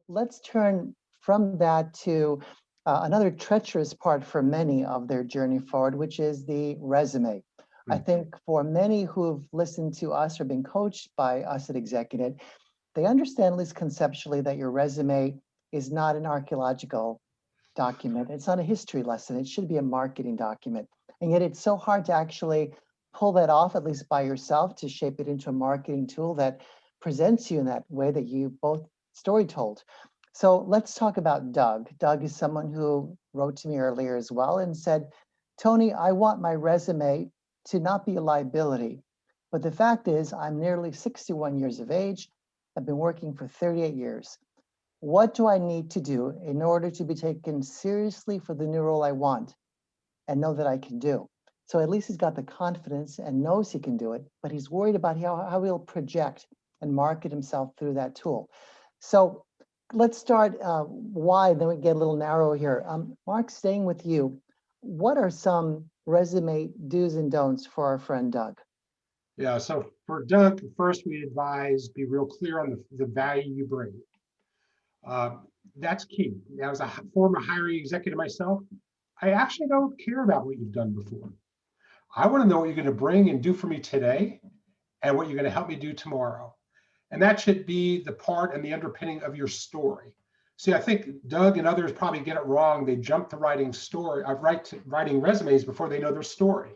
let's turn from that to another treacherous part for many of their journey forward, which is the resume. I think for many who've listened to us or been coached by us at ExecuNet, they understand, at least conceptually, that your resume is not an archaeological document. It's not a history lesson. It should be a marketing document. And yet it's so hard to actually pull that off, at least by yourself, to shape it into a marketing tool that presents you in that way that you both story told. So let's talk about Doug. Doug is someone who wrote to me earlier as well and said, Tony, I want my resume to not be a liability. But the fact is, I'm nearly 61 years of age. I've been working for 38 years. What do I need to do in order to be taken seriously for the new role I want and know that I can do? So at least he's got the confidence and knows he can do it, but he's worried about how he'll project and market himself through that tool. So let's start wide, then we get a little narrow here. Mark, staying with you, what are some resume do's and don'ts for our friend Doug? Yeah, so for Doug, first we advise be real clear on the value you bring. That's key. As a former hiring executive myself, I actually don't care about what you've done before. I want to know what you're going to bring and do for me today and what you're going to help me do tomorrow. And that should be the part and the underpinning of your story. See, I think Doug and others probably get it wrong. They jump to writing writing resumes before they know their story.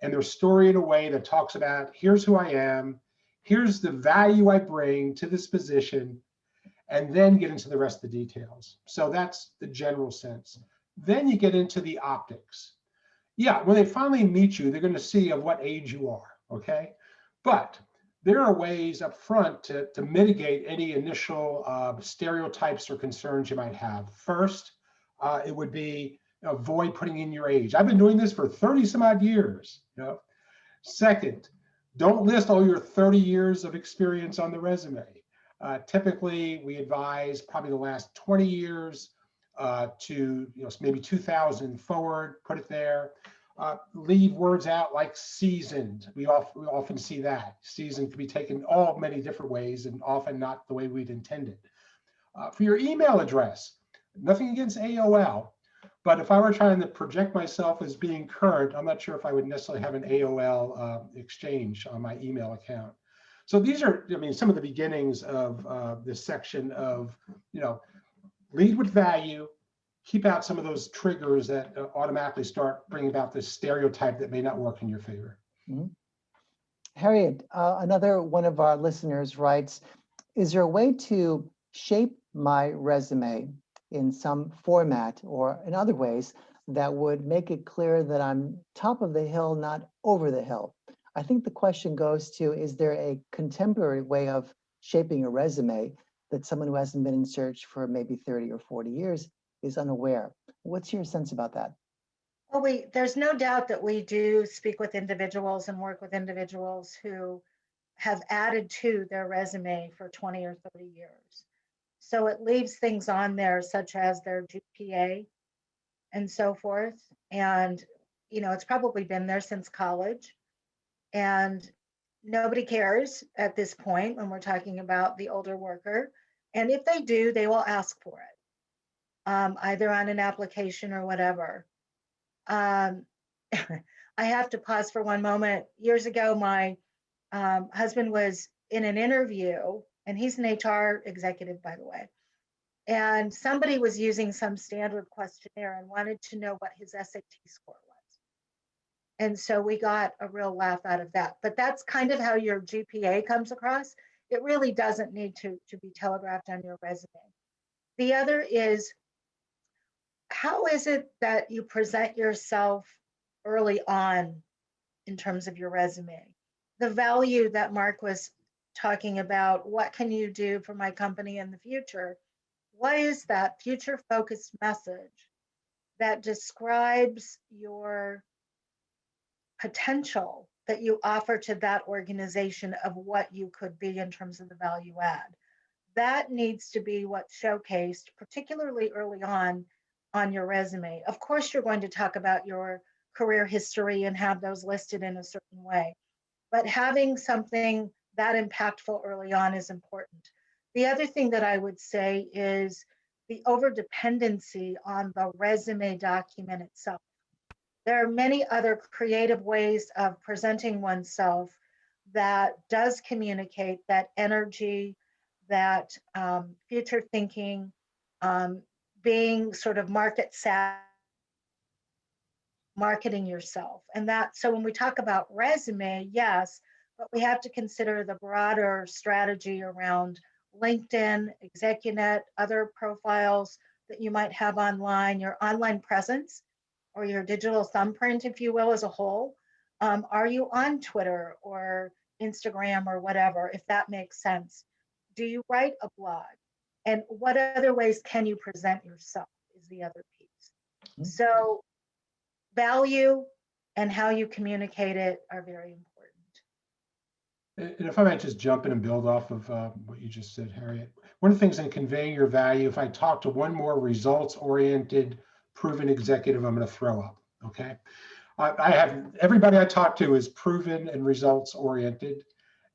And their story in a way that talks about, here's who I am, here's the value I bring to this position, and then get into the rest of the details. So that's the general sense. Then you get into the optics. Yeah, when they finally meet you, they're going to see of what age you are, okay? But there are ways up front to mitigate any initial stereotypes or concerns you might have. First, it would be avoid putting in your age. I've been doing this for 30 some odd years. Second, don't list all your 30 years of experience on the resume. Typically, we advise probably the last 20 years to maybe 2000 forward, put it there. Leave words out like seasoned. We often see that. Seasoned can be taken all many different ways and often not the way we'd intended. For your email address, nothing against AOL, but if I were trying to project myself as being current, I'm not sure if I would necessarily have an AOL exchange on my email account. So these are, some of the beginnings of this section of, lead with value, keep out some of those triggers that automatically start bringing about this stereotype that may not work in your favor. Mm-hmm. Harriet, another one of our listeners writes, is there a way to shape my resume in some format or in other ways that would make it clear that I'm top of the hill, not over the hill? I think the question goes to, is there a contemporary way of shaping a resume that someone who hasn't been in search for maybe 30 or 40 years is unaware? What's your sense about that? Well, there's no doubt that we do speak with individuals and work with individuals who have added to their resume for 20 or 30 years. So it leaves things on there such as their GPA and so forth. And, it's probably been there since college. And nobody cares at this point when we're talking about the older worker. And if they do, they will ask for it, either on an application or whatever. I have to pause for one moment. Years ago, my husband was in an interview, and he's an HR executive, by the way. And somebody was using some standard questionnaire and wanted to know what his SAT score was. And so we got a real laugh out of that. But that's kind of how your GPA comes across. It really doesn't need to be telegraphed on your resume. The other is, how is it that you present yourself early on in terms of your resume? The value that Mark was talking about, what can you do for my company in the future? What is that future focused message that describes your potential that you offer to that organization of what you could be in terms of the value add? That needs to be what's showcased, particularly early on your resume. Of course, you're going to talk about your career history and have those listed in a certain way, but having something that impactful early on is important. The other thing that I would say is the overdependency on the resume document itself. There are many other creative ways of presenting oneself that does communicate that energy, that future thinking, being sort of market savvy, marketing yourself. And that, so when we talk about resume, yes, but we have to consider the broader strategy around LinkedIn, ExecuNet, other profiles that you might have online, your online presence or your digital thumbprint, if you will, as a whole. Are you on Twitter or Instagram or whatever, if that makes sense? Do you write a blog? And what other ways can you present yourself is the other piece. So value and how you communicate it are very important. And if I might just jump in and build off of what you just said, Harriet, one of the things in conveying your value, if I talk to one more results-oriented, proven executive, I'm going to throw up, okay? I have, everybody I talk to is proven and results-oriented,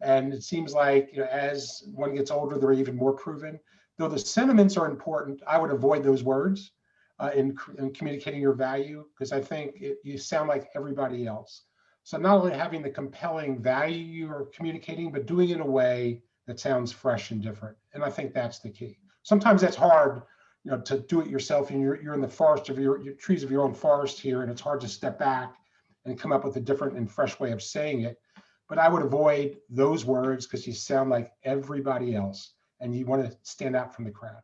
and it seems like, you know, as one gets older, they're even more proven. Though the sentiments are important, I would avoid those words in communicating your value, because I think you sound like everybody else. So not only having the compelling value you're communicating, but doing it in a way that sounds fresh and different. And I think that's the key. Sometimes that's hard, you know, to do it yourself, and you're in the forest of your trees of your own forest here, and it's hard to step back and come up with a different and fresh way of saying it. But I would avoid those words because you sound like everybody else, and you want to stand out from the crowd.